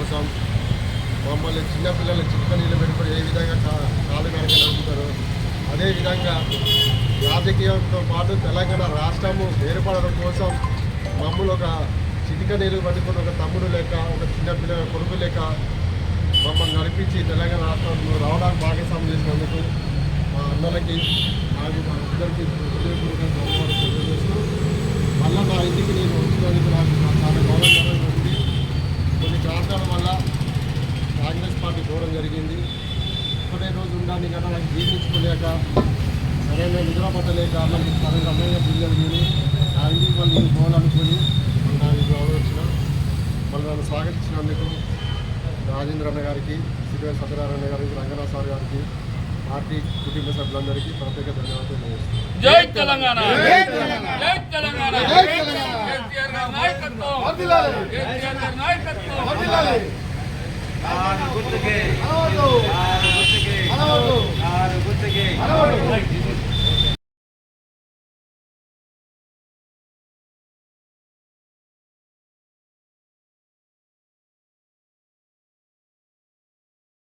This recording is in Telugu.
కోసం మమ్మల్ని చిన్నపిల్లలు చిన్న నీళ్ళు పెట్టుకొని ఏ విధంగా కాలు నడక నడుపుతారో అదేవిధంగా రాజకీయంతో పాటు తెలంగాణ రాష్ట్రము ఏర్పడడం కోసం మమ్మల్ని ఒక చిటిక నీళ్ళు పట్టుకుని ఒక తమ్ముడు లెక్క ఒక చిన్నపిల్లల కొడుకు లెక్క మమ్మల్ని నడిపించి తెలంగాణ రాష్ట్రంలో రావడానికి భాగస్వామ్యం చేసినందుకు మా అన్నలకి నాకు మా ఇద్దరికి హృదయపూర్వక ధన్యవాదాలు తెలియజేస్తూ మళ్ళీ నా ఇంటికి నేను వచ్చినందుకు నాకు చాలా గౌరవకరంగా ఉంది. కొన్ని కారణాల వల్ల కాంగ్రెస్ పార్టీ పోవడం జరిగింది. ఒకటే రోజు ఉండడానికి కదా నాకు జీర్ణించుకోలేక సరైన నిద్ర పట్టలేక మళ్ళీ సరైన అమ్మాయిగా బిల్లు తిని నా ఇంటికి మళ్ళీ నేను పోవాలనుకొని మళ్ళీ నాకు గౌరవించిన మళ్ళీ నన్ను స్వాగతించినందుకు రాజేంద్ర అన్న గారికి, సిద్ధార్థ సత్యనారాయణ గారికి, రంగనాథ్ సార్ గారికి, పార్టీ కుటుంబ సభ్యులందరికీ ప్రత్యేక ధన్యవాదాలు తెలియజేస్తున్నాను. జై తెలంగాణ, జై తెలంగాణ, జై తెలంగాణ, జై తెలంగాణ. కేసీఆర్ గారి నాయకత్వం వర్ధిల్లాలి, కేసీఆర్ గారి నాయకత్వం వర్ధిల్లాలి. గుర్తుకే